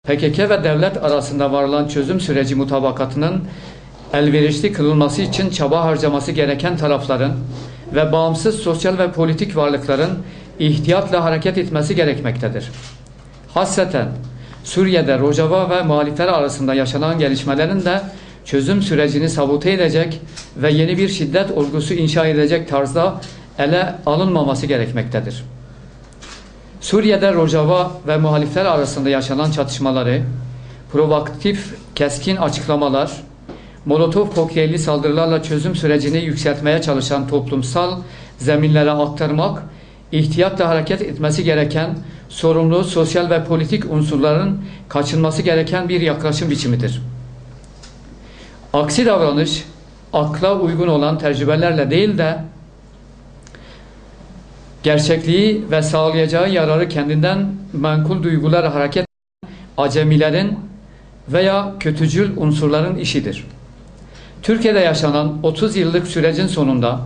PKK ve devlet arasında varılan çözüm süreci mutabakatının elverişli kılınması için çaba harcaması gereken tarafların ve bağımsız sosyal ve politik varlıkların ihtiyatla hareket etmesi gerekmektedir. Hasreten Suriye'de Rojava ve muhalifler arasında yaşanan gelişmelerin de çözüm sürecini sabote edecek ve yeni bir şiddet olgusu inşa edecek tarzda ele alınmaması gerekmektedir. Suriye'de Rojava ve muhalifler arasında yaşanan çatışmaları, provokatif, keskin açıklamalar, Molotov kokteylli saldırılarla çözüm sürecini yükseltmeye çalışan toplumsal zeminlere aktarmak, ihtiyatla hareket etmesi gereken sorumlu sosyal ve politik unsurların kaçınması gereken bir yaklaşım biçimidir. Aksi davranış, akla uygun olan tecrübelerle değil de gerçekliği ve sağlayacağı yararı kendinden menkul duygulara hareket eden acemilerin veya kötücül unsurların işidir. Türkiye'de yaşanan 30 yıllık sürecin sonunda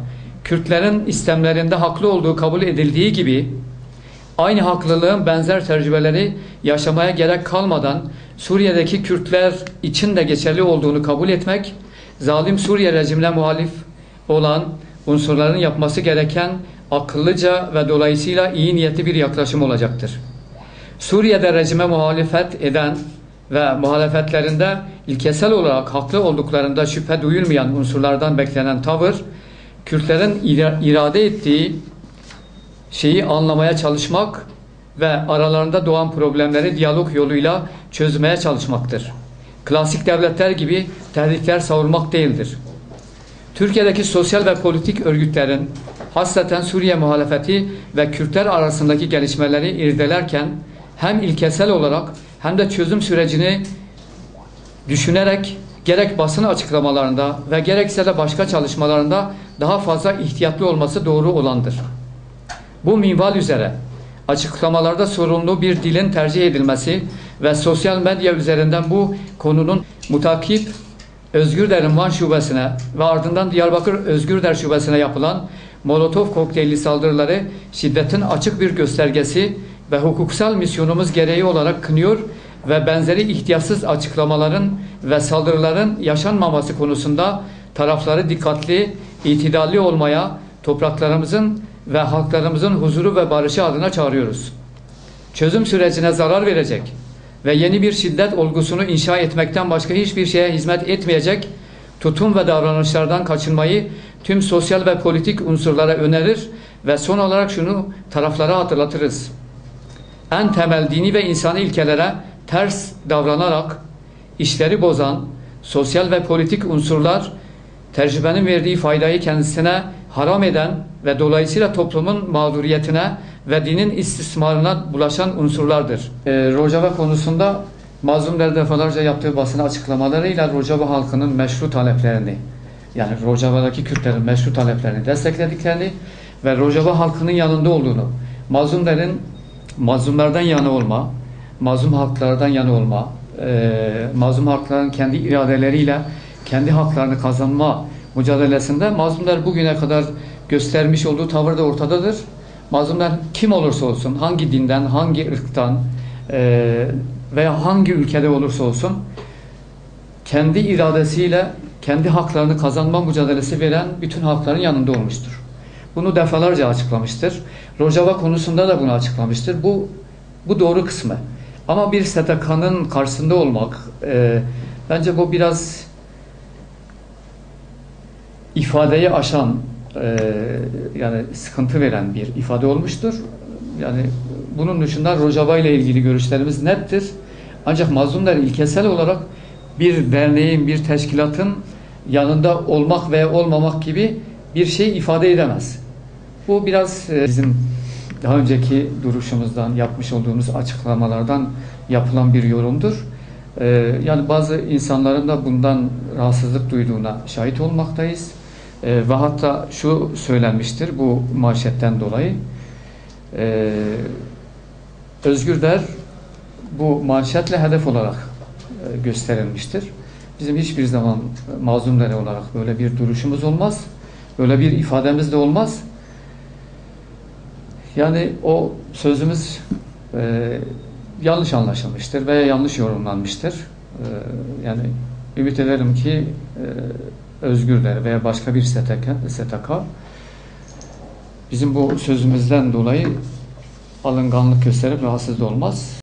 Kürtlerin istemlerinde haklı olduğu kabul edildiği gibi aynı haklılığın benzer tecrübeleri yaşamaya gerek kalmadan Suriye'deki Kürtler için de geçerli olduğunu kabul etmek, zalim Suriye rejimine muhalif olan unsurların yapması gereken akıllıca ve dolayısıyla iyi niyetli bir yaklaşım olacaktır. Suriye'de rejime muhalefet eden ve muhalefetlerinde ilkesel olarak haklı olduklarında şüphe duyulmayan unsurlardan beklenen tavır, Kürtlerin irade ettiği şeyi anlamaya çalışmak ve aralarında doğan problemleri diyalog yoluyla çözmeye çalışmaktır. Klasik devletler gibi tehditler savurmak değildir. Türkiye'deki sosyal ve politik örgütlerin hasreten Suriye muhalefeti ve Kürtler arasındaki gelişmeleri irdelerken hem ilkesel olarak hem de çözüm sürecini düşünerek gerek basın açıklamalarında ve gerekse de başka çalışmalarında daha fazla ihtiyatlı olması doğru olandır. Bu minval üzere açıklamalarda sorumlu bir dilin tercih edilmesi ve sosyal medya üzerinden bu konunun mutakip Özgürder'in Van şubesine ve ardından Diyarbakır Özgürder şubesine yapılan Molotov kokteylli saldırıları şiddetin açık bir göstergesi ve hukuksal misyonumuz gereği olarak kınıyor ve benzeri ihtiyatsız açıklamaların ve saldırıların yaşanmaması konusunda tarafları dikkatli, itidalli olmaya, topraklarımızın ve halklarımızın huzuru ve barışı adına çağırıyoruz. Çözüm sürecine zarar verecek ve yeni bir şiddet olgusunu inşa etmekten başka hiçbir şeye hizmet etmeyecek tutum ve davranışlardan kaçınmayı tüm sosyal ve politik unsurlara önerir ve son olarak şunu taraflara hatırlatırız. En temel dini ve insani ilkelere ters davranarak işleri bozan sosyal ve politik unsurlar tecrübenin verdiği faydayı kendisine haram eden ve dolayısıyla toplumun mağduriyetine ve dinin istismarına bulaşan unsurlardır. Rojava konusunda mazlumlar defalarca yaptığı basın açıklamalarıyla Rojava halkının meşru taleplerini, yani Rojava'daki Kürtlerin meşru taleplerini desteklediklerini ve Rojava halkının yanında olduğunu, mazlumlardan yana olma, mazlum halklardan yana olma, mazlum halkların kendi iradeleriyle kendi haklarını kazanma mücadelesinde mazlumlar bugüne kadar göstermiş olduğu tavır da ortadadır. Mazlumlar kim olursa olsun, hangi dinden, hangi ırktan veya hangi ülkede olursa olsun kendi iradesiyle kendi haklarını kazanma mücadelesi veren bütün halkların yanında olmuştur. Bunu defalarca açıklamıştır. Rojava konusunda da bunu açıklamıştır. Bu doğru kısmı. Ama bir STK'nın karşısında olmak bence bu biraz ifadeyi aşan yani sıkıntı veren bir ifade olmuştur. Yani bunun dışında Rojava ile ilgili görüşlerimiz nettir. Ancak mazlumlar ilkesel olarak bir derneğin, bir teşkilatın yanında olmak veya olmamak gibi bir şey ifade edemez. Bu biraz bizim daha önceki duruşumuzdan, yapmış olduğumuz açıklamalardan yapılan bir yorumdur. Yani bazı insanların da bundan rahatsızlık duyduğuna şahit olmaktayız. Ve hatta şu söylenmiştir bu manşetten dolayı. Özgürder bu manşetle hedef olarak gösterilmiştir. Bizim hiçbir zaman mazlumları olarak böyle bir duruşumuz olmaz. Böyle bir ifademiz de olmaz. Yani o sözümüz yanlış anlaşılmıştır veya yanlış yorumlanmıştır. Yani ümit ederim ki Özgürler veya başka bir STK bizim bu sözümüzden dolayı alınganlık gösterip rahatsız olmaz.